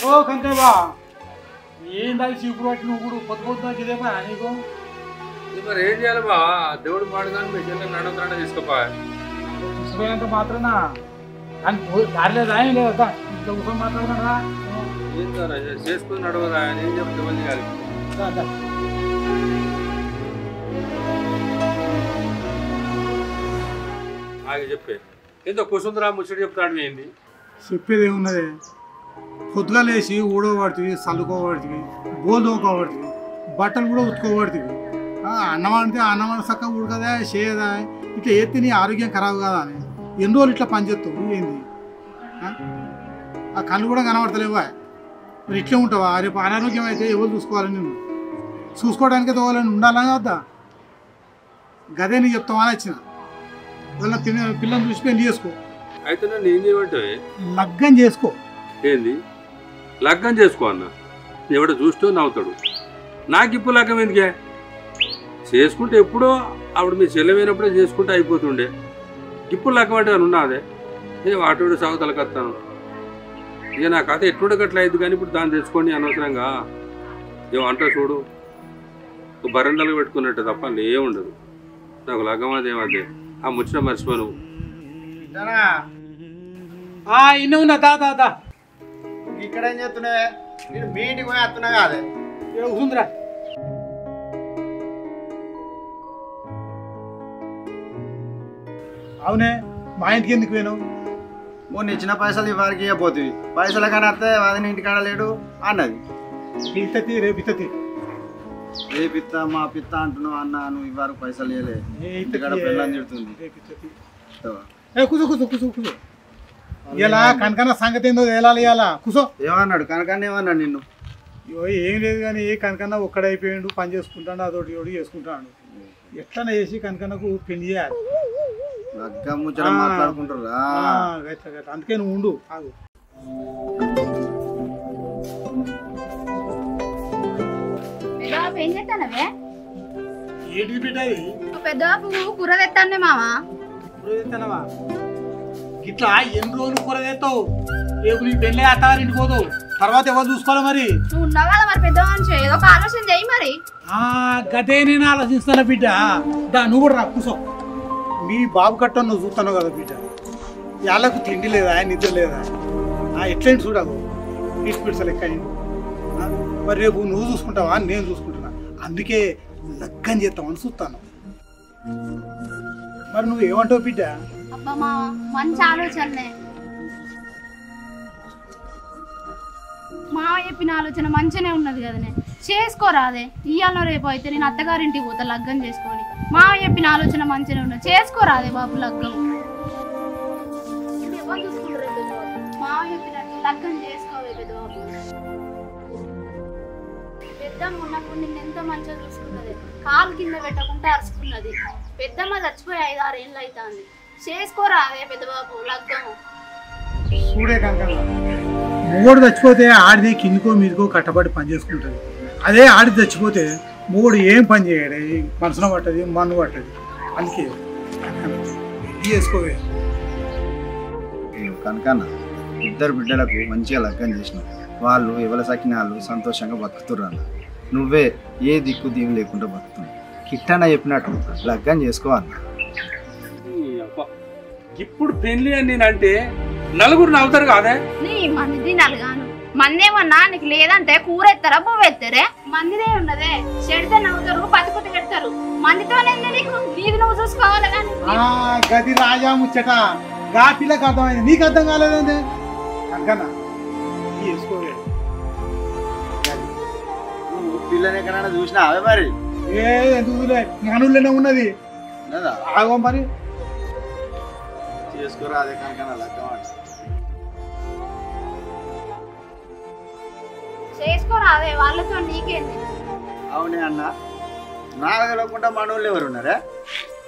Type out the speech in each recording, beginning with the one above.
ఓ కంకేబా ఏందా చీపురు పట్టి నువ్వు కూడా పొద్దు పొద్దున ఇదేమా నీకు మరి ఏం చేయాలి బా దేవుడు మాడుగాని మీ చెల్లె నడవకుండా తీసుకోపా తీసుకుపోయినంత మాత్రాన అని దారిలేదా ఏం లేదా ఇంట్లో కూర్చొని మాట్లాడుతున్నారా ఏం సార్ చేసుకుని నడవదా అని ఏం చెప్తే మళ్ళీ కాదు ఆగి చెప్పే ఎంతో కుసుందరా ముచ్చడి చెప్తాడు ఏంది చెప్పేది ఏమున్నది పొద్దుగా లేచి ఊడవబడుతుంది చల్లుకోబడుతుంది బోల్ తోకోబడుతుంది బట్టలు కూడా ఉతుకోబడుతుంది అన్నం అంటే అన్నం చక్కగా ఉడకదా చేయదా ఇట్లా ఎత్తి నీ ఆరోగ్యం ఖరాబ్ కదా అని ఎన్ని రోజులు ఇట్లా పనిచేస్తావు ఏంది ఆ కళ్ళు కూడా కనబడతలేవా మరి ఇట్లే ఉంటావా రేపు అనారోగ్యం అయితే ఎవరు చూసుకోవాలి నేను చూసుకోవడానికి తోవాలని ఉండాలని వద్దా గదే నీకు చెప్తామని వచ్చిన వాళ్ళ పిల్లల్ని చూసి పెళ్లి చేసుకో అయితే నన్ను ఏం చేయమంటే లగ్గం చేసుకో ఏంది లగ్గం చేసుకో అన్న ఎవడో చూస్తూ నవ్వుతాడు నాకు ఇప్పుడు లగ్గం ఎందుకే చేసుకుంటే ఎప్పుడో ఆవిడ మీ చెల్లెమైనప్పుడే చేసుకుంటే అయిపోతుండే ఇప్పుడు లగ్గం అంటే అని ఉన్నాదే నేను వాటి సాగుతలకత్తాను ఇక నా కథ ఎట్లుండే గట్ల అయింది కానీ ఇప్పుడు దాన్ని తెచ్చుకోండి అనవసరంగా ఏమంటా చూడు బరండలు పెట్టుకున్నట్టు తప్ప ఏముండదు నాకు లగ్గం అదేమదే ఆ ముచ్చట మర్చిపో నువ్వు ఇన్న ఉన్నా దా ఇక్కడ ఏం చేస్తున్నావే నేను మీ ఇంటికి పోయి వస్తున్నా కాదే కూర్చుందిరా అవునే మా ఇంటికి ఎందుకు పోయినావు మొన్న ఇచ్చిన పైసలు ఇవ్వరికి ఇవ్వబోతుంది పైసలు కానీ వస్తే అదే ఇంటికాడ లేడు అన్నది ఇత్తతి రేపు ఇత్తతి రేపు ఇత్తా మా పిత్త అంటున్నావు అన్న నువ్వు ఇవ్వరు పైసలు ఇవ్వలే ఇంటికాడ పిల్లని తిడుతుంది కూసో కూసో కూసో కూసో ఇలా కనకన్న సంగతి ఏందో తేలాలి ఇలా కూసో ఏమన్నాడు కనకన్న ఏమన్నాడు నిన్ను ఏం లేదు కానీ కనకన్న ఒక్కడైపోయాడు పని చేసుకుంటాడు అదొకటి ఒకటి చేసుకుంటాడు ఎట్లనే చేసి కనకన్నకు పెళ్లి చేయాలి మాట్లాడుకుంటారు అందుకే నువ్వు ఉండు ఆగు ఏంటిది పెట్టాది పెద్ద కూర తెస్తానే మామ కూర తెస్తానవా ఇట్లా ఎన్ని రోజులు కూర తెస్తావు రేపు నీ పెళ్ళి అత్తగారింటికి పోతావు తర్వాత ఎవరు చూసుకోవాలి మరి నువ్వు ఉన్నావు కదా మరి పెద్ద మనిషి ఏదో ఒక ఆలోచన చేయి మరి గదే నేను ఆలోచిస్తాను బిడ్డ నువ్వు కూడా రా కూర్చో మీ బాబు కట్టని నువ్వు చూస్తాను కదా బిడ్డ వాళ్ళకు తిండి లేదా నిద్ర లేదా ఎట్లయింది చూడకు పీడ్స లెక్క మరి రేపు నువ్వు చూసుకుంటావా నేను చూసుకుంటున్నా అందుకే లగ్గం చేస్తామని చూస్తాను మరి నువ్వు ఏమంటావు బిడ్డ అబ్బా మామ మంచి ఆలోచనలే మావ చెప్పిన ఆలోచన మంచిగానే ఉన్నది కదనే చేసుకోరాదే ఇయ్యాలో రేపు అయితే నేను అత్తగారింటికి పోతా లగ్గం చేసుకొని మావ చెప్పిన ఆలోచన మంచిగానే ఉన్నది చేసుకోరాదే బాబు లగ్గం ఎవరు చూసుకుంటారు మావ చెప్పినట్టు లగ్గం చేసుకోవే పెద్ద బాబు పెద్దమ్మ ఉన్నప్పుడు నిన్ను ఎంతో మంచిగా చూసుకున్నది కాలు కింద పెట్టకుండా అరుచుకున్నది పెద్దమ్మ చచ్చిపోయి 5-6 ఏళ్ళు అవుతుంది చేసుకోరాదే పెద్ద బాబు లగ్గం చూడే కనుక మూడు చచ్చిపోతే ఆడిది కిందికో మీదికో కట్టబడి పని చేసుకుంటుంది అదే ఆడి చచ్చిపోతే మూడు ఏం పని చేయడు మనసున పట్టది మన్ను పట్టది అందుకే చేసుకోవే కనుకన్నా ఇద్దరు బిడ్డలకు మంచిగా లగ్గం చేసినావు వాళ్ళు ఎవరి సకిన వాళ్ళు సంతోషంగా బతుకుతుర్రు అన్న నువ్వే ఏ దిక్కు దీని లేకుండా బతుకుతున్నావు కిట్టన్న చెప్పినట్టు లగ్గం చేసుకోవన్న ఇప్పుడు పెళ్లి అని నేనంటే నలుగురు నవ్వుతారు కాదే నీ మంది నలుగాను మందేమన్నా నీకు లేదంటే కూర ఎత్తారా పువ్వు ఎత్తారే మందిదే ఉన్నదే చెడితే నవ్వుతారు బతుకుతే పెడతారు మందితోనే నీకు నీది నువ్వు చూసుకోవాలి కానీ గది రాజా ముచ్చట గా పిల్లకి అర్థమైంది నీకు అర్థం కాలేదండి కనుకన్నా చేసుకోవే నువ్వు పిల్లని ఎక్కడైనా చూసినా అవే మరి ఎందుకు మనూళ్ళనే ఉన్నది ఆగో మరి చేసుకోరా అదే కనుకన్నా లగ్గం చేసుకోరా అదే వాళ్ళతో నీకేంది అవునే అన్న నాకు తెలియకుండా మనోళ్ళు ఎవరు ఉన్నారే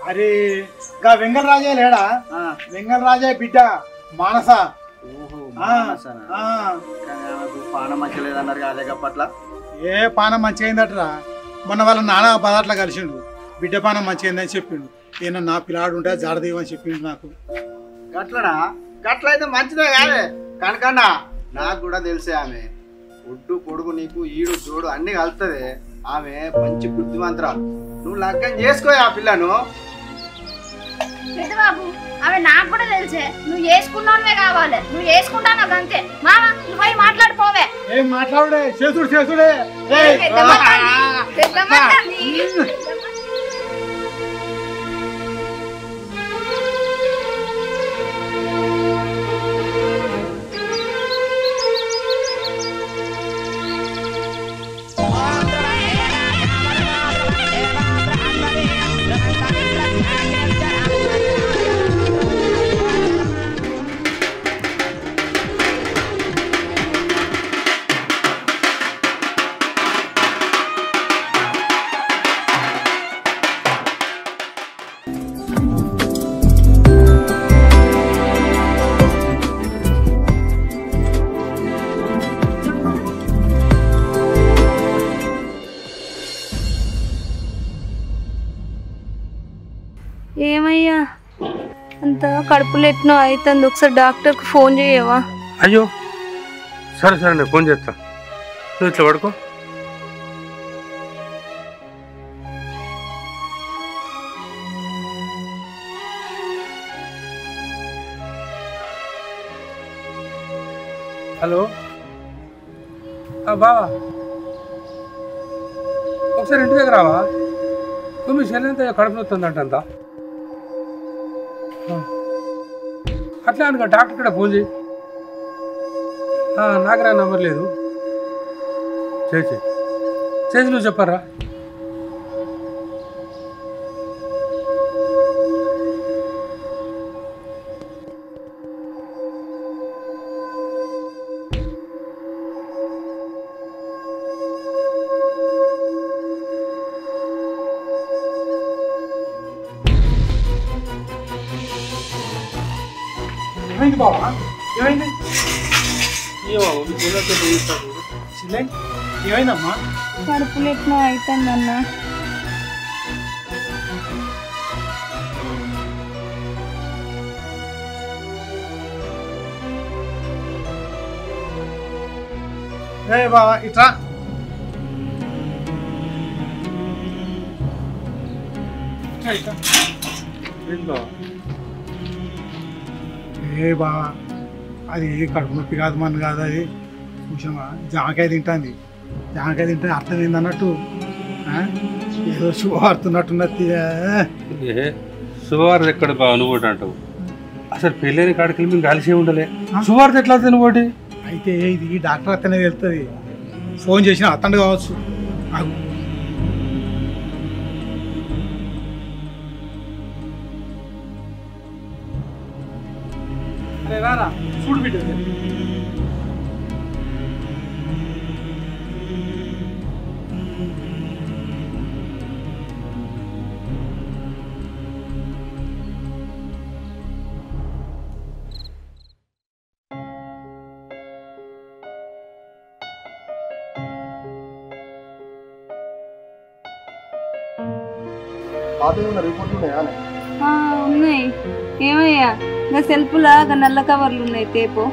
అరే గా వెంగళ రాజా లేడా వెంగళ రాజా బిడ్డ మానస పానం మంచిగా లేదన్నారు కాదే అప్పట్ల ఏ పానం మంచిగా అయిందట్రా మొన్న వాళ్ళ నాన్న పదాట్లా కలిసిండు బిడ్డ పానం మంచిగా అయిందని చెప్పిండు ఏమన్నా నా పిల్లాడు ఉంటే జాడదేవని చెప్పిండు నాకు గట్లనా గట్లయితే మంచిదే కాదే కనుకన్నా నాకు కూడా తెలిసే ఆమె ఒడ్డు పొడుగు నీకు ఈడు జోడు అన్ని కలుతుంది. ఆమె మంచి బుద్ధిమంతరాలు. నువ్వు లగ్గం చేసుకో ఆ పిల్లను. బాబు అవి నాకు కూడా తెలిసే, నువ్వు వేసుకున్నావే కావాలి, నువ్వు వేసుకుంటాను అంతే. మామ నువ్వు పోయి మాట్లాడిపోవే. ఏం మాట్లాడే చేసుడే ఏమయ్యా అంత కడుపులో ఎట్నో అవుతుంది, ఒకసారి డాక్టర్కి ఫోన్ చేయవా? అయ్యో సరే సరే నేను ఫోన్ చేస్తా. నువ్వు ఇట్లా పడుకో. హలో బావా, ఒకసారి ఇంటి దగ్గర రావా? మీ చెల్లెంత కడుపు నొత్తుందంట. అట్లా అనుకో, డాక్టర్ కూడా ఫోన్ చేయి. నాకు నా నెంబర్ లేదు. చేసి నువ్వు చెప్పారా? ఏమైంది బాబా? ఏమైంది? ఏమైందమ్మా? కడుపులో ఎట్నో అవుతుంది అన్న. బాబా ఇట్రా. ఏ బా అది కడుపు నొప్పి కాదు మన కాదు, అది చూసామా జామకాయ తింటుంది. జామకాయ తింటే అర్థం ఏందన్నట్టు ఏదో శుభవార్తున్నట్టున్నది. శుభవార్త ఎక్కడ బాగా నువ్వు అంటావు? అసలు పెళ్ళైన కాడికి మేము కలిసే ఉండలే. శుభవార్త ఎట్లా అవుతుంది నువ్వు? అయితే ఇది డాక్టర్ అతనే వెళ్తుంది. ఫోన్ చేసిన అతను కావచ్చు. అరే రారా చూడు బిడ్డ. ఉన్నాయి. ఏమయ్యా నా సెల్ఫ్లా నల్ల కవర్లు ఉన్నాయి, తేపో.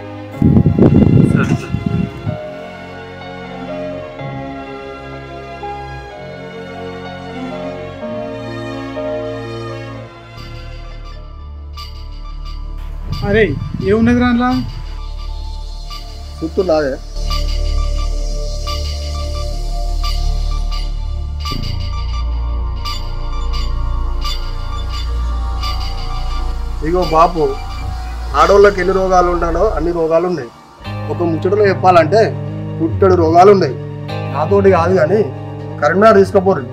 అరే ఏమున్నది రాన్లా? చూస్తున్నాదే ఇగో బాపు, ఆడవాళ్ళకి ఎన్ని రోగాలు ఉంటానో అన్ని రోగాలు ఉన్నాయి. ఒక ముచ్చటలో చెప్పాలంటే పుట్టడు రోగాలు ఉన్నాయి. నాతోటి కాదు కానీ కరీంనగర్ తీసుకుపోరు.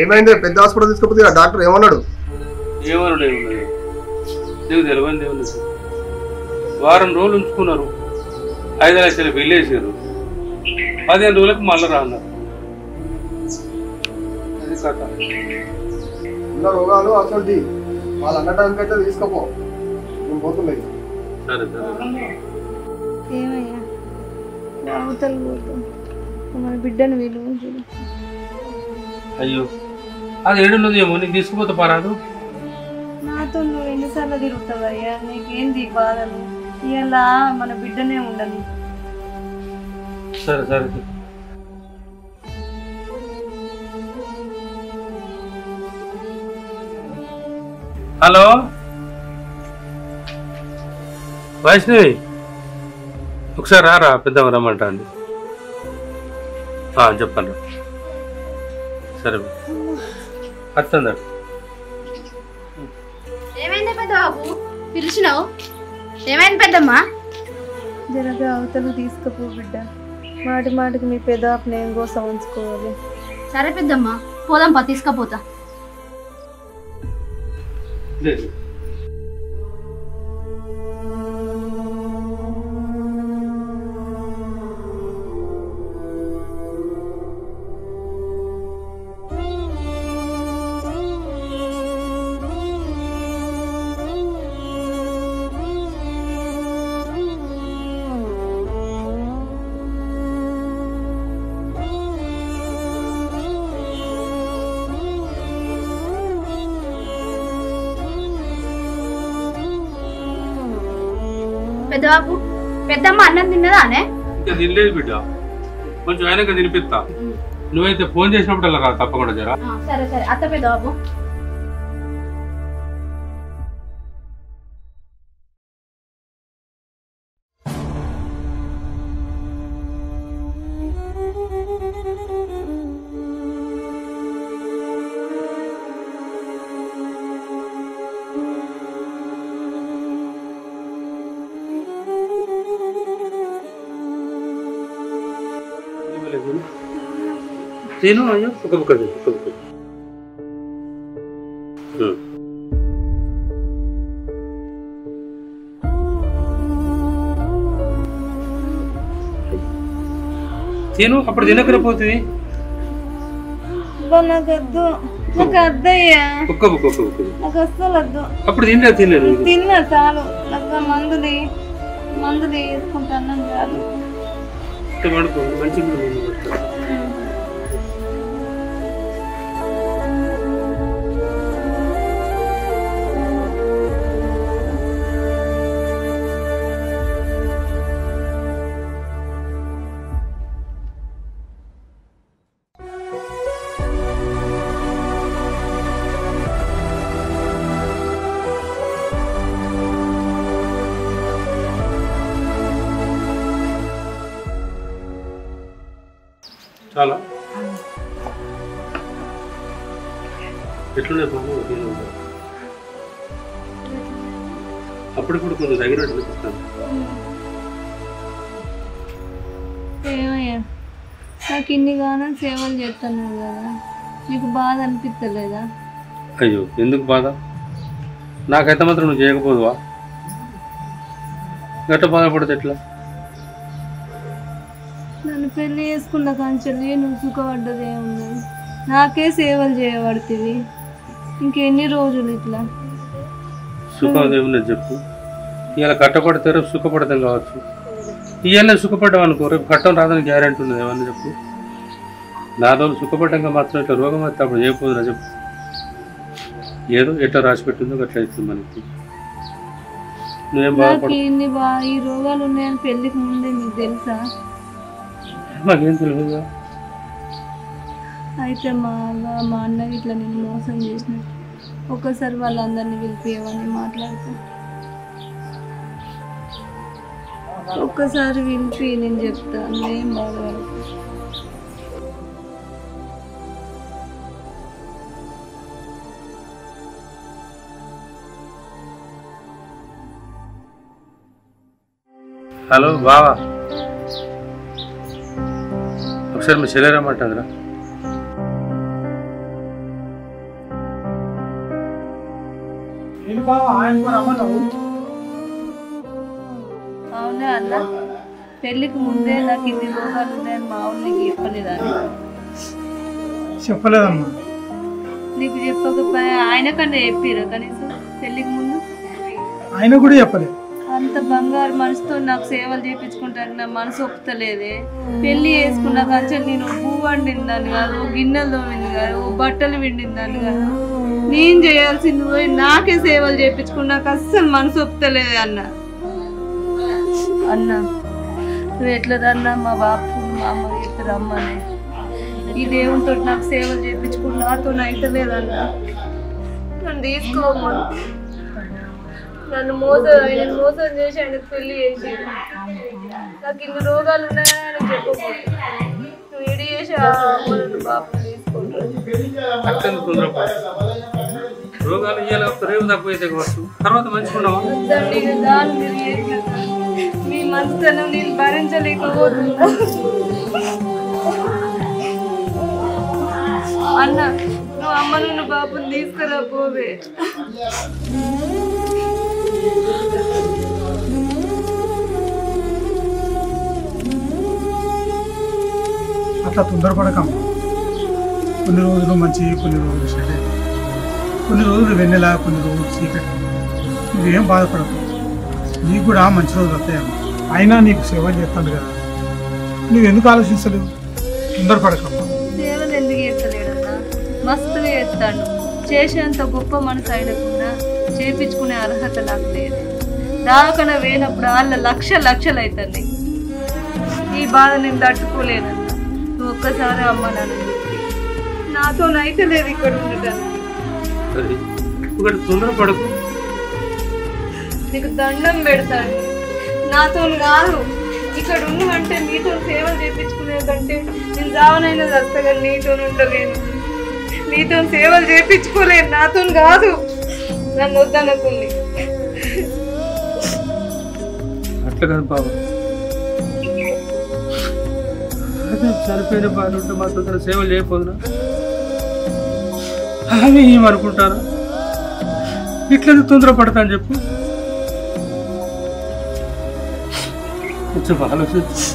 ఏమైంది? పెద్ద హాస్పిటల్ తీసుకపోతే డాక్టర్ ఏమన్నాడు? ఏమన్నాడు? నీకు తెలియని దేవుని వారం రోజులు ఉంచుకున్నారు. 5 లక్షలు బిల్లు వేసారు. 15 రోజులకు మళ్ళీ రాన్నారు. అది కథ. ఉన్న రోగాలు అసలు వాళ్ళు అన్న టైంకి అయితే తీసుకపో, నేను పోతున్నాయి. సరే సరే. ఏమయ్యా అవతలు పోతాం మన బిడ్డను విలువ చూడు. అయ్యో అది ఏడున్నది ఏమో, నీకు తీసుకుపోతే పరాదు. నాతో నువ్వు ఎన్నిసార్లు తిరుగుతావయ్యా, నీకేంది బాధలు? ఇలా మన బిడ్డనే ఉండని. సరే సరే. హలో వైష్ణవి, ఒకసారి రారా, పెద్దమ్మ రమ్మంటా అండి. చెప్పండి. సరే వస్తుందా? ఏమైంది పెద్ద బాబు పిలిచినావు? ఏమైంది పెద్దమ్మా? జరగా అవతలు తీసుకపో బిడ్డ, మాటి మాటికి మీ పెదాపు నేను కోసం ఉంచుకోవాలి. సరే పెద్దమ్మా, పోదాంపా, తీసుకపోతా. లేదు పెద్దబాబు, పెద్దమ్మ అన్నం తిన్నదానే? ఇంకా తినలేదు బిడ్డ, కొంచెం ఆయనగా తినిపిస్తా. నువ్వైతే ఫోన్ చేసినప్పుడు రా తప్పకుండా జరా. సరే సరే అత్త పెద్దబాబు. తిను అయ్యో, ఒక బుక్క తిను, ఒక బుక్క. తిను, అప్పుడు తినకర పోతుంది. నాకు వద్దు, నాకు వద్దయ్యా. ఒక్క బుక్క, ఒక్క బుక్క. నాకు అస్సలు వద్దు. అప్పుడు తినలేదు. తిన్నా చాలు, నాకు మందుది వేసుకుంటాను చాలు. మంచిగా చాలా ఎట్లున్నాయి బాబు? అప్పుడిప్పుడు కొంచెం తగినట్టు చూపిస్తాను. ఏమయ్యా, నాకు ఇన్ని గానం సేవలు చేస్తున్నావు కదా, నీకు బాధ అనిపించలేదా? అయ్యో ఎందుకు బాధ? నాకైతే మాత్రం నువ్వు చేయకపోదువా? గట్ట బాధపడితే ఎట్లా? నన్ను పెళ్లి చేసుకున్న కంచెల్లి నువ్వు సుఖపడ్డది ఏమున్నది? నాకే సేవలు చేయబడుతుంది, ఇంకెన్ని రోజులు ఇట్లా? సుఖం ఏమున్నది చెప్పు. ఇవాళ కట్టపడితే రేపు సుఖపడతాం కావచ్చు. ఇవాళ సుఖపడ్డాం అనుకో, రేపు కట్టం రాదని గ్యారెంటీ ఉన్నది. ఏమన్నా చెప్పు. నా రోజు సుఖపడ్డాక మాత్రం ఇట్లా రోగం వస్తే అప్పుడు చేయకపోదురా చెప్పు. ఏదో ఎట్లా రాసి పెట్టిందో అట్లా అవుతుంది మనకి. నువ్వేం బాధపడ. ఈ రోగాలు ఉన్నాయని పెళ్లికి ముందే నీకు తెలుసా? మాకేం తెలియదుగా. అయితే మా అన్నకి ఇట్లా నేను మోసం చేసినట్టు ఒక్కసారి వాళ్ళందరినీ పిలిపియమని మాట్లాడుతా. ఒక్కసారి పిలిపి నేను చెప్తా, నువ్వేం బాధపడకు. హలో బావా, ఒకసారి మీ చెల్లెరమ్మంటుందిరా. అవునా అన్న, పెళ్ళికి ముందే నాకు ఇన్ని రోగాలు ఉన్నాయని మా ఊళ్ళకి చెప్పలేదా? చెప్పలేదమ్మా. నీకు చెప్పకపోయా ఆయన కన్నా చెప్పిరా కనీసం పెళ్ళికి ముందు? ఆయన కూడా చెప్పలే. అంత బంగారు మనసుతో నాకు సేవలు చేయించుకుంటాను నా మనసు ఒప్పుతలేదే. పెళ్లి చేసుకున్నా కంచెలు నేను పువ్వు వండిందాన్ని కాదు, గిన్నెలు తోమింది కాదు, బట్టలు విండిందాన్ని కాదు. నేను చేయాల్సింది పోయి నాకే సేవలు చేయించుకున్నాక అస్సలు మనసు ఒప్పుతలేదే అన్న. అన్న నువ్వు ఎట్లదన్నా మా బాపు మా అమ్మ చెప్పారు అమ్మనే ఈ దేవునితో నాకు సేవలు చేయించుకుని నాతో అయితలేదన్నా. నన్ను తీసుకోమ్మా. నన్ను ఆయన మోసం చేసి ఆయనకు పెళ్లి చేసి నాకు ఇన్ని రోగాలు ఉన్నాయని ఆయనకు చెప్పకపోతే నువ్వు ఇడి చేసి నన్ను బాపు తీసుకుంటాను. రోగాలు తక్కువైతే తర్వాత మంచుకున్నావా? దాన్ని మీరు మీ మంచితనం నేను భరించలేకపోతున్నా. అన్న నువ్వు అమ్మ నువ్వు బాపుని తీసుకురా పోవే. అట్లా తొందరపడకమ్మ. కొన్ని రోజులు మంచి, కొన్ని రోజులు చెడ్డ, కొన్ని రోజులు వెన్నెల, కొన్ని రోజులు చీకటి. నువ్వేం బాధపడకు, నీకు కూడా మంచి రోజులు వస్తాయమ్మా. అయినా నీకు సేవ చేస్తాను కదా, నువ్వెందుకు ఆలోచించలేవు? తొందరపడకమ్మా. సేవలు ఎందుకు చేస్తలేడన్నా? మస్తుగా చేస్తాడు. చేసేంత గొప్ప మనసు అయినకుండా చేపించుకునే అర్హత నాకు లేదు. దాకన వేనప్పుడు వాళ్ళ లక్షలు అవుతుంది. ఈ బాధ నేను తట్టుకోలేనన్నా. నువ్వు ఒక్కసారి అమ్మ నాన్న నాతో అయితే లేదు ఇక్కడ ఉండటానికి. తొందరపడకు, నీకు దండం పెడతాను. నాతో కాదు, ఇక్కడ ఉన్నామంటే నీతో సేవలు చేయించుకునే కంటే నేను జావనైనా చస్తా కానీ నీతో ఉండలేను. నీతో సేవలు చేయించుకోలేను. నాతో కాదు, నన్ను వద్దనుకుంది. అట్లా కాదు బాబు, చనిపోయిన బాగా ఉంటే మా తొందర సేవలు చేయకపోదునా? అవి ఏమనుకుంటారా? ఇట్లా తొందరపడతా అని చెప్పు. కొంచెం ఆలోచించు.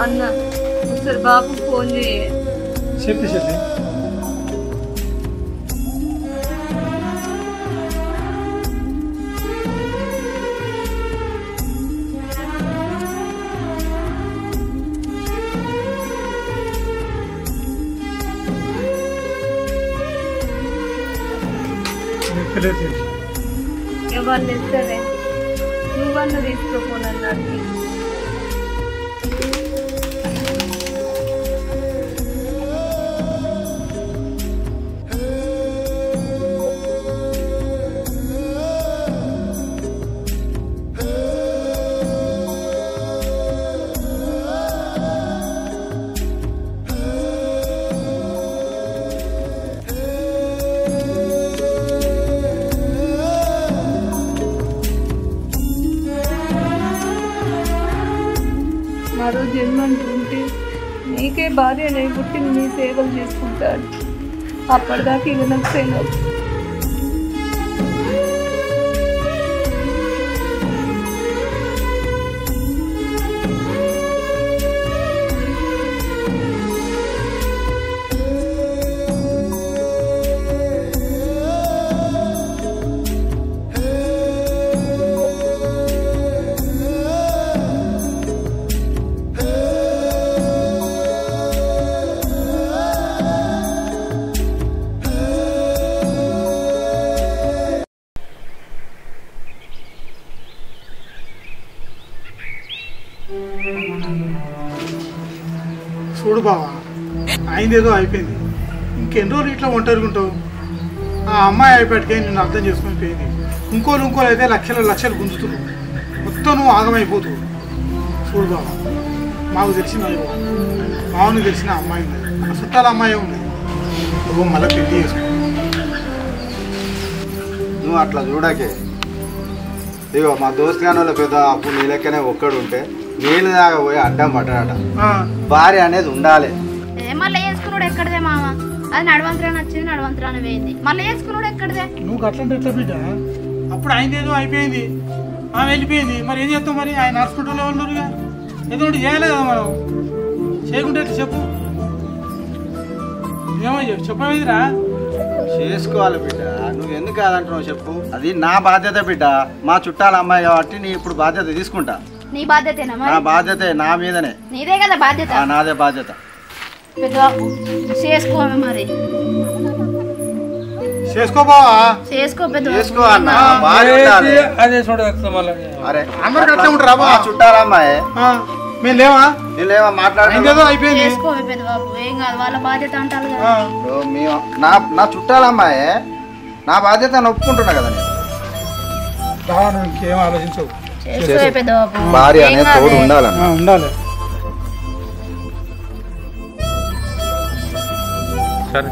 అన్న ఒకసారి బాబు ఫోన్ చేయ. చెప్పి వాళ్ళు ఇస్తారే, నువ్వన్న తీసుకోపోనన్నాడు. మరో జన్మంటూ ఉంటే నీకే భార్య నేను పుట్టి నీ సేవలు చేసుకుంటాడు. అప్పటిదాకా ఇక నాకు సేవ. చూడు బావా, అయిందేదో అయిపోయింది. ఇంకెన్ని రోజులు ఇట్లా ఒంటరిగా ఉంటావు? ఆ అమ్మాయి అయిపోయాటికే నిన్ను అర్థం చేసుకొని పోయింది. ఇంకోళ్ళు అయితే లక్షలు గుంజుతున్నావు. మొత్తం నువ్వు ఆగమైపోతావు. చూడు బావా, మాకు తెలిసిన మామూలు తెలిసిన అమ్మాయి ఉంది, మన చుట్టాల అమ్మాయి ఉంది. నువ్వు మళ్ళీ పెళ్లి చేసుకో. నువ్వు అట్లా చూడకే. ఇగో మా దోస్తు గాని వాళ్ళ పెద్ద అప్పుడు నీ లెక్కనే ఒక్కడు ఉంటే నీళ్ళు దాకా పోయి అడ్డం పడ్డాడట. భార్య అనేది ఉండాలి. మళ్ళీ వేసుకున్నాడు ఎక్కడదే మామ? అది నడవంతరాన్ని వచ్చింది, నడవంతరాన్ని పోయింది. మళ్ళీ వేసుకున్నాడు ఎక్కడిదే. నువ్వు అట్లంటే ఎట్లా బిడ్డ? అప్పుడు అయిందేదో అయిపోయింది, ఆమె వెళ్ళిపోయింది. మరి ఏం చేస్తాం? మరి ఆయన నడుచుకుంటూనే ఉన్నారుగా, ఏదో ఒకటి చేయాలి కదా మనం. చేయకుంటే ఎట్లా చెప్పు? ఏమో చెప్పేదిరా. చేసుకోవాలి బిడ్డ. నువ్వు ఎందుకు కాదంటున్నావు చెప్పు? అది నా బాధ్యత బిడ్డ. మా చుట్టాల అమ్మాయి కాబట్టి నీ ఇప్పుడు బాధ్యత తీసుకుంటా. నీ బాధ్యతేనా? నా బాధ్యతే, నా మీదనే. నీదే కదా బాధ్యత. నాదే బాధ్యత. పెద్దబాబు చేసుకోవాలి మరి. చేసుకోపోవా? చేసుకో పెద్ద చేసుకో అన్న. బాగా ఉండాలి. అదే చూడ మళ్ళీ. అరే అందరు అట్లా ఉంటారా? మా చుట్టాల అమ్మాయి. మేము లేవా? నీళ్ళేమో మాట్లాడేదో అయిపోయింది. చేసుకో పెద్దబాబు, ఏం కాదు, వాళ్ళ బాధ్యత అంటారు కదా. నా చుట్టాల అమ్మాయి, నా బాధ్యత అని ఒప్పుకుంటున్నా కదా నేను. ఇంకేం ఆలోచించవు. చేసుకో పెద్దబాబు, భార్య అనే తోడు ఉండాలని. ఉండాలి. సరే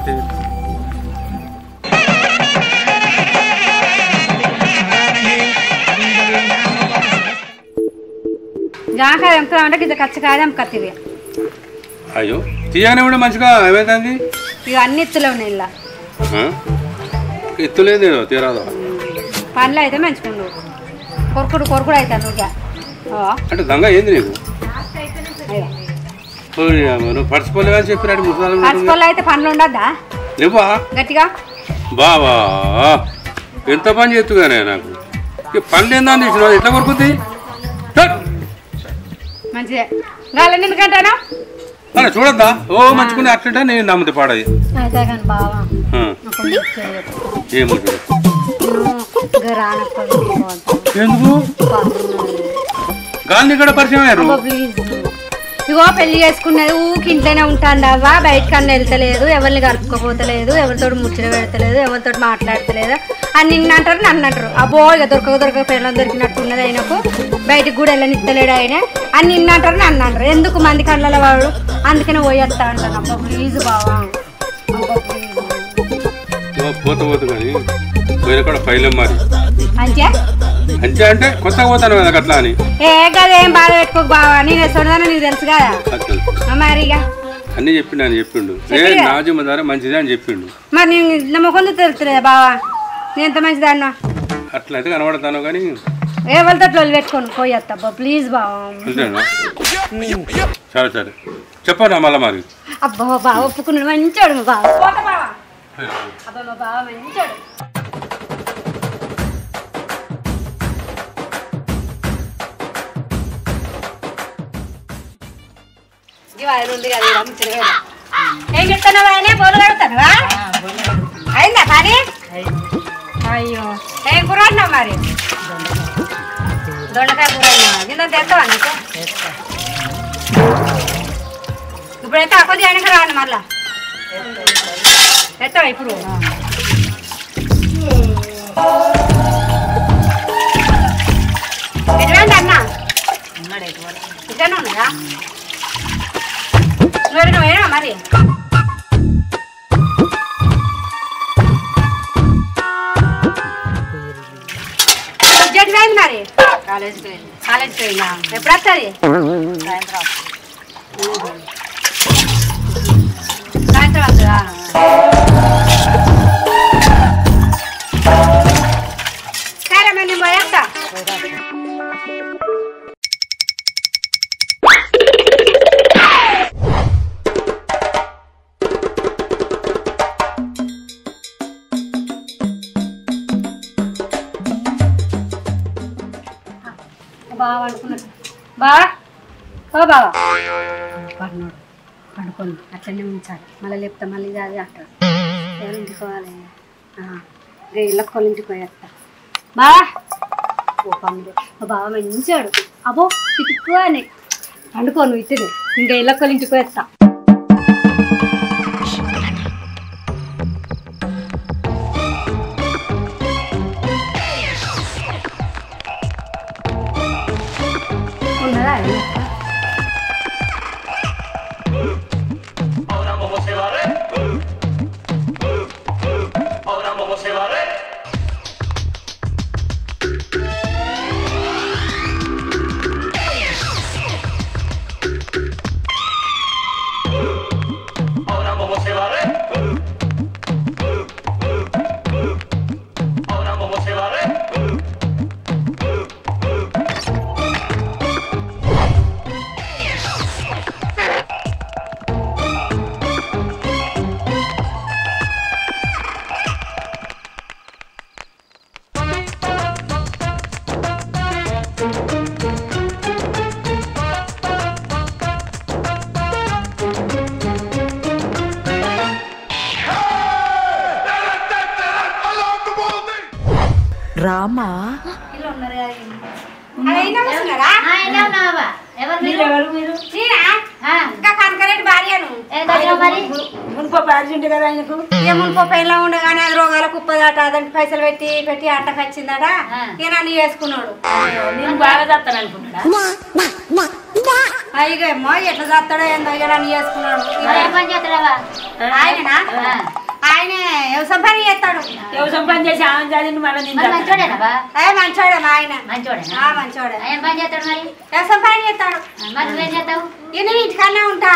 జాంకాయ ఎంపుతామంటే గిద్ద కచ్చకాయ ఎంపకత్తివి. అయ్యో తీయగానే కూడా మంచిగా ఏమైతుంది? ఇక అన్ని ఎత్తులో ఉన్నాయి ఇలా. ఎత్తులేదు తీరాదు. పనులు అయితే మంచుకుండు, కొరుకుడు కొరుకుడు అవుతాను నువ్వు. అంటే గంగ ఏంది నీకు? నువ్వు పడుచుకోలేవా అని చెప్పినట్టు ముసలి పరుచుకోళ్ళు అయితే పనులు ఉండద్దా లేవా గట్టిగా? బావా ఎంత పని చేస్తుగానే నాకు పనులు ఏందా అని ఇచ్చిన ఎట్లా కొరుకుద్ది? మంచిదే. గాలి ఎందుకంటాను అలా చూడద్దా? ఓ మంచుకుని అట్లంటే నేను నమ్ముతా పాడది. అయితే కానీ బావా ఏమో ఎందుకు గాంధీ కూడా పరిచయం అయ్యారు. ఇగో పెళ్లి చేసుకున్నది ఊకి ఇంట్లోనే ఉంటాండవ్వా, బయటకన్నా వెళ్తలేదు, ఎవరిని కలుపుకోపోతలేదు, ఎవరితో ముచ్చట పెడతలేదు, ఎవరితో మాట్లాడతలేదు అని నిన్ను అంటారు, నన్ను అంటారు. అబ్బో ఇక దొరక పిల్లలు దొరికినట్టున్నది ఆయనకు, బయటకు కూడా వెళ్ళనిస్తలేడు ఆయన అని నిన్ను అంటారు, నన్ను అంటారు. ఎందుకు మంది కళ్ళ వాడు, అందుకనే పోయేస్తా అంటాను. అబ్బా ప్లీజ్ బావా, పోత పోతు కానీ పోయిన కూడా పైలం మరి అంతే అంతే అంటే కొత్తగా పోతాను కదా అట్లా అని. ఏ కదా ఏం బాధ పెట్టుకోక బావా, నేను చూడదాను నీకు తెలుసు కదా మరి. ఇక అన్నీ చెప్పిండు అని చెప్పిండు. నా జిమ్మదారి మంచిదే అని చెప్పిండు. మరి నేను నా ముఖం తెలుస్తలేదా బావా నేను ఎంత మంచిదాన్నా? అట్లయితే కనబడతాను కానీ ఎవరితో పెట్టుకోను పోయేస్తా అబ్బా ప్లీజ్ బావా. అంతేనా? సరే సరే చెప్పనా మళ్ళా మరి. అబ్బా బావ ఒప్పుకున్నాడు, మంచోడు మా బావ. అబ్బా మా బావ మంచోడు. ఏం చెప్తున్నావు ఆయన? బోలు కడుగుతానువా? అయిందా పని? అయ్యో ఏం కూర అన్నావు మరి? దొండకాయ కూర అన్నావా? నిన్న తెస్తావా నీకు? ఇప్పుడైతే అక్కడి వెనక రాను మళ్ళా తెస్తావా ఇప్పుడు? ఎటువంటి అన్నా ఇక్కడనే ఉన్నదా? నువ్వేనా మరి? సబ్జెక్ట్ అయింది మరి? కాలేజ్కి పోయిందా? ఎప్పుడు వస్తుంది? సాయంత్రం వస్తుందా? సరే మరి నేను పోయేస్తా. బాగా అనుకున్నాడు బావా. ఓ బావా పడినాడు పండుకొని అట్లనే ఉంచాలి. మళ్ళీ లేపుతా మళ్ళీ అది అంటాడు. ఎవరింటికి పోవాలి? ఇళ్ళకి వాళ్ళింటికి పోయేస్తా బావా. ఓ పండు ఓ బావ మంచాడు. అబ్బో చిటుకు అని పండుకోను ఇట్టుని ఇంకా ఇళ్ళకి వాళ్ళింటికి పోయేస్తా. ఉన్నదా రామా కనకరెడ్డి భార్యను మున్పో భార్య ఉంటే కదా ఆయనకు మున్పో పెళ్ళ ఉండగానే అది రోగాల కుప్పదాట అదంటే పైసలు పెట్టి పెట్టి అట్టకు వచ్చిందట ఈయన అన్ని చేసుకున్నాడు. నేను బాగా చేస్తాను అనుకుంటా అయ్యేమో ఎట్లా చేస్తాడో ఏందో ఈయన అన్ని చేసుకున్నాడు. ఆయననా ఆయన వ్యవసాయం పని చేస్తాడు. వ్యవసాయం పని చేసి ఆమె చదివింది మళ్ళీ మంచోడేనా? మంచోడేమా ఆయన మంచోడే వ్యవసాయం పని చేస్తాడు. నేను ఇంటికన్నా ఉంటా.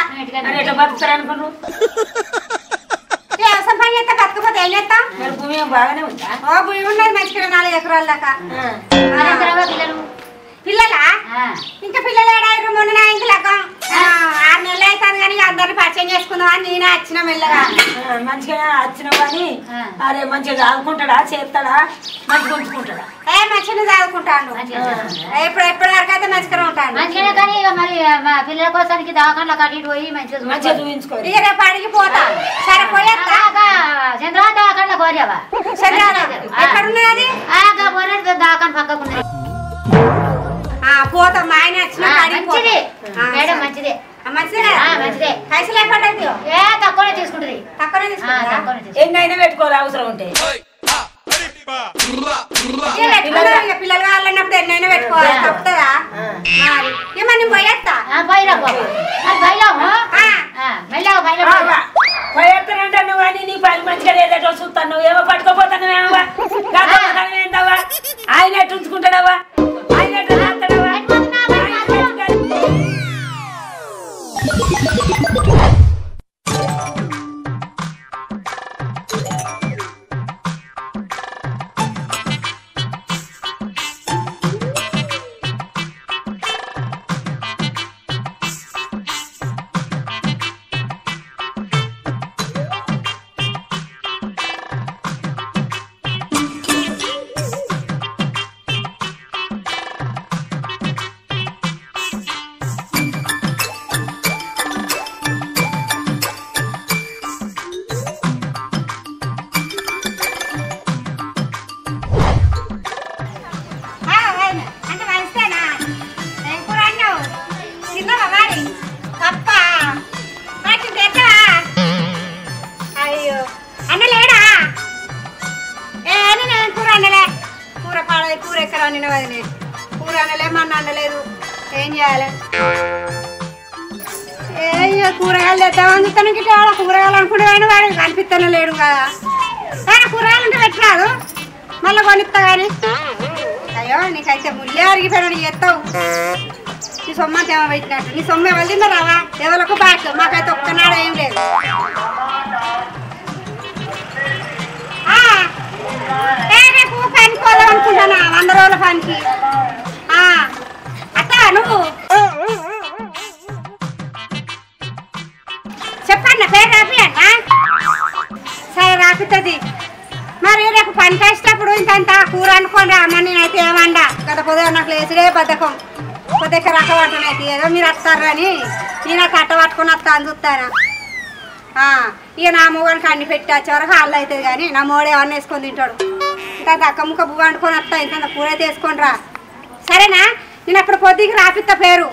ఎట్లా బతుకుతారు అనుకున్నాను. వ్యవసాయం పని చేస్తా బతకపోతే ఏం చేస్తాం? భూమి బాగానే ఉందా? భూమి ఉన్నది మంచిగా 4 ఎకరాల దాకా. పిల్లలా ఇంకా పిల్లలు ఏడారు. మొన్న ఇంక లగ్గం 6 నెలలు అవుతుంది కానీ అందరిని పరిచయం చేసుకుందాం అని నేనే వచ్చిన మెల్లగా. మంచిగా వచ్చినావు కానీ అరే మంచిగా చదువుకుంటాడా చేస్తాడా మంచిగా ఉంచుకుంటాడా? మంచిగా చదువుకుంటాను. ఎప్పటి వరకు అయితే మంచిగా ఉంటాను. పిల్లల కోసానికి దవాఖానలో కట్టి పోయి మంచిగా చూపించుకో. ఇక రేపు అడిగి పోతా. సరే పోయేస్తా. చంద్రబాబు దవాఖానలో కోరావా? ఎక్కడున్నది? దవాఖాన పక్కకున్నది. పోతాం. మా ఆయన వచ్చిన మేడం మంచిదే మంచిదే పైసలు ఎప్పటి తక్కువనే తీసుకుంటుంది. ఎన్నైనా పెట్టుకోవాలి అవసరం ఉంటే. పిల్లలు కావాలన్నప్పుడు ఎన్నైనా పెట్టుకోవాలి తప్పుతుందా? ఏమన్నా పోయేస్తా. పోయేస్తానంటే నువ్వు కానీ నీ పని మంచిగా లేదేటో చూస్తాను. నువ్వు ఏమో పట్టుకోపోతాను ఏమో ఏంటవా? ఆయన ఎట్టు ఉంచుకుంటాడవా? ఆయన ఎట్టు చేస్తాడవా? కూర అనలే మన అనలేదు. ఏం చేయాలి? కూరగాయలు తెద్దామని తనకి కూరగాయలు అనుకుంటే కానీ వాడు కనిపిస్తానే లేడు కదా. కూరగాయలు ఉంటే పెట్టరాదు మళ్ళీ కొనిస్తా కానీ. అయ్యో నీకైతే ముల్లే అరిగిపోయాడు చేస్తావు. నీ సొమ్మ తేమ పెట్టినట్టు. నీ సొమ్మ ఎవరు తిన్నారావా? ఎవరికి బాగా మాకైతే ఒక్కనాడు ఏం లేదు. రేపు పనికి పోదాం అనుకుంటానా 100 రోజుల పనికి. అత్త నువ్వు చెప్పండి పేరు రాపి అన్న. సరే రాపిస్తుంది. మరి రేపు పనికి వేసేటప్పుడు ఇంత కూర అనుకోండి అమ్మ. నేనైతే ఏమండా గత పొద్దుగా నాకు లేచుడే బద్ధకం. కొద్దిగా రక్క పట్టనైతే ఏదో మీరు వస్తారు అని నేను కట్ట పట్టుకొని వస్తా అని చూస్తానా. ఇక నా మూగానికి అన్ని పెట్టి వచ్చేవరకు హాల్లో అవుతుంది కానీ నా మూడు ఏమన్నా వేసుకొని తింటాడు. ఇంత అక్క ముక్క బువ్వ అనుకొని వస్తా. ఇంత కూర అయితే వేసుకొని రా. సరేనా? నేను అప్పుడు పొద్దుకి రాపిస్తా పేరు.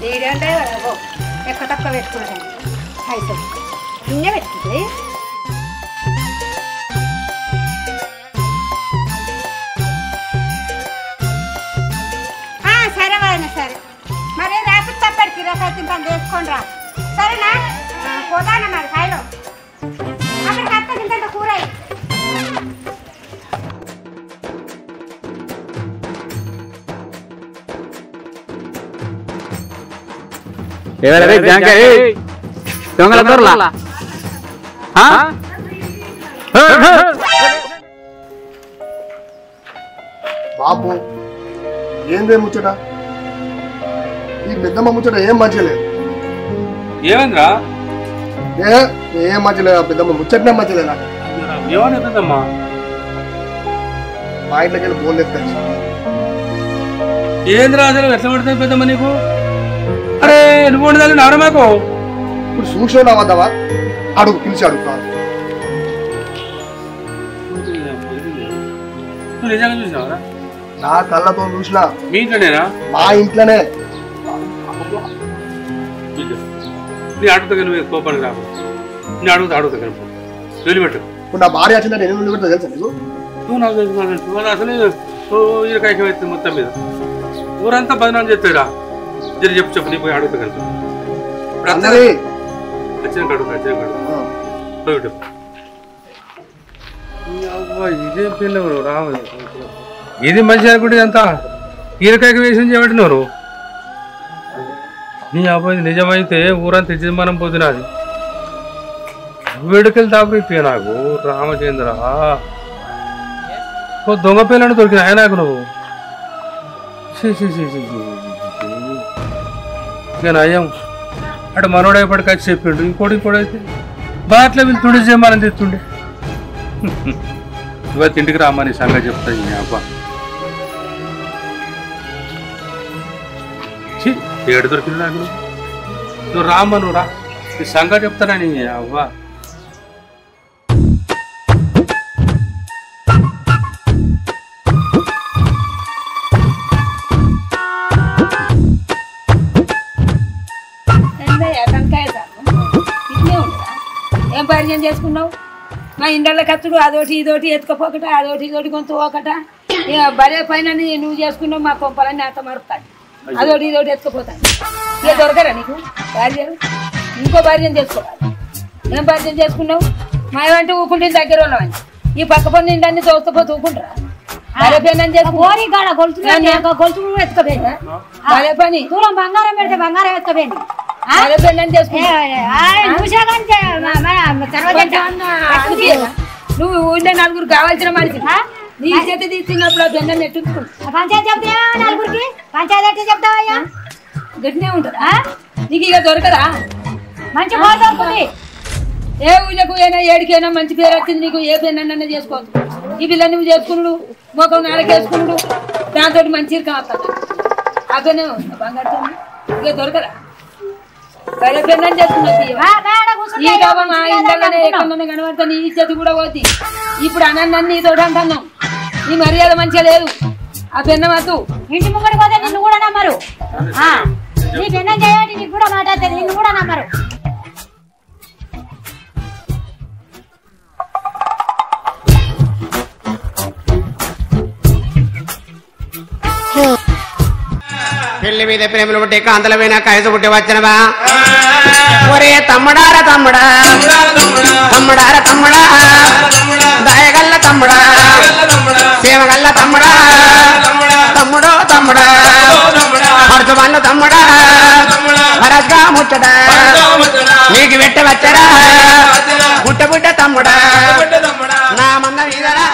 ఏంటంటే ఎక్కువ తక్కువ పెట్టుకున్నాడు పైసలు ఇన్నే పెట్టుకుంటుంది. సరే వాడిన సరే. మరి రేపు తప్పటికి రేపు తను చేసుకోండి రా. సరేనా? పోతానా మరి కాయలో అక్కడికి అత్త తింటే కూర. ఎవరే జాంకాయ దొంగల దొరలా బాపు ఏందే ముచ్చట? ఈ పెద్దమ్మ ముచ్చట ఏం మంచిగా లేదు. ఏమైందిరా? ఏం మంచిగా లేదు. పెద్దమ్మ ముచ్చటనే మంచిగా లేదా? ఏమన్నా పెద్దమ్మా? మా ఇంట్లోకి వెళ్ళి బోల్ ఎత్తాయి. ఏంద్రా అసలు ఎట్లా పడుతుంది పెద్దమ్మ నీకు? అరే నువ్వు ఉండదాన్ని నవరా మాకు. ఇప్పుడు చూసావు వద్దావా? అడుగు పిలిచి అడుగు కాదు. నువ్వు నిజంగా చూసినావరా? నా కళ్ళతో చూసినా. మీ ఇంట్లోనేనా? మా ఇంట్లోనే. నీ అడుగుతా నువ్వు కోపానికి రావు. నేను అడుగుతా కనుక వదిలిపెట్టు. ఇప్పుడు నా భార్య వచ్చిందంటే నేను వదిలిపెడతా తెలుసా నీకు? నువ్వు నాకు తెలుసు అసలు ఈరకాయకం అవుతుంది మొత్తం మీద. ఊరంతా బదనాలు చెప్తారా? జరి చెప్పు నీ పోయి అడుగుతా కనుక. వచ్చినాక అడుగుతా ఇదేం పిల్ల రావు. ఇది మంచి అనుకుంటే అంతా ఈరకాయకం వేసి చేయబట్టినారు. నీ అబ్బాయి నిజమైతే ఊరంతా యజమానం పోతున్నది. వేడుకలు తాపరిపోయా నాకు రామచంద్ర. దొంగ పిల్లని దొరికిన ఆయన నాకు నువ్వు. ఇక నయం అటు మనోడైపటికి వచ్చి చెప్పిండు. ఇంకోటి అయితే బాట్ల వీళ్ళు తుడి చేయమని తెస్తుండే. ఇవాళ ఇంటికి రామని సంగతి చెప్తాయి అబ్బా. ఏడు దొరికింది నాకు. నువ్వు రామ్మ నువ్వు రా, ఈ సంగతి చెప్తానని అవ్వా. ఏం పరిచయం చేసుకున్నావు? మా ఇండ్ల ఖర్చుడు అదోటి ఇదోటి ఎత్తుకపోకట, అదోటి ఇదోటి కొంత ఒకట. బరే పైన నువ్వు చేసుకున్నావు, మా కొంపలన్నీ అంత మరుపుతాడు. అదోటి ఇదోటి ఎత్తుకుపోతాను. ఇక దొరకరా నీకు భార్యలు? ఇంకో భార్యను చేసుకోవాలి. ఏం పరిచయం చేసుకున్నావు? మా ఏమంటే ఊకుంటే దగ్గర వాళ్ళని ఈ పక్క పని నిండి తోకపోతే ఊకుంటారా? అరే పని అని చేసుకోరి గొలుసు ఎత్తుకపోయిందా? అరే పని దూరం బంగారం పెడితే బంగారం ఎత్తుకపోయింది. నువ్వు ఊళ్ళో నలుగురు కావాల్సిన మనిషి నీ చేత తీసుకున్నప్పుడు ఆ బెండం నెట్టుకుంటా. పంచాయతీ చెప్తా నలుగురికి, పంచాయతీ చెప్తావయ్యా గట్టినే ఉంటుందా? నీకు ఇక దొరకదా? మంచి దొరుకుతుంది. ఏ ఊళ్ళకు అయినా ఏడికైనా మంచి పేరు వచ్చింది నీకు. ఏ పెన్నన్నా చేసుకోవచ్చు. ఈ పిల్ల నువ్వు చేసుకున్నాడు, మొఖం నాలుగేసుకున్నాడు, దాంతో మంచి కావాలి. అతనే బంగారు ఇక దొరకదా? కనబడతా నీ ఇజ్జత్ కూడా పోద్ది. ఇప్పుడు అన్నాన్ని నీతో అంటున్నాం. నీ మర్యాద మంచిగా లేదు. ఆ పెన్న మాకు ఇంటి ముంగడి పోతే నిన్ను కూడా నమ్మరు. నీ పెన్నం చేయాలి, నీకు కూడా మాట్లాడుతుంది, నిన్ను కూడా నమ్మరు. పెళ్లి మీద ప్రేమలు పుట్టి కాంతలమైన కైసు పుట్టి వచ్చినవా? ఒరే తమ్ముడారా తమ్ముడా, తమ్ముడారా తమ్ముడా, దయగల్ల తమ్ముడా, సేమగల్ల తమ్ముడా, తమ్ముడో తమ్ముడా, పడుచుమల్లు తమ్ముడా, భరత్గా ముచ్చడా నీకు వెట్ట వచ్చరా? బుట్ట బుట్ట తమ్ముడా నా మన్న మీదరా.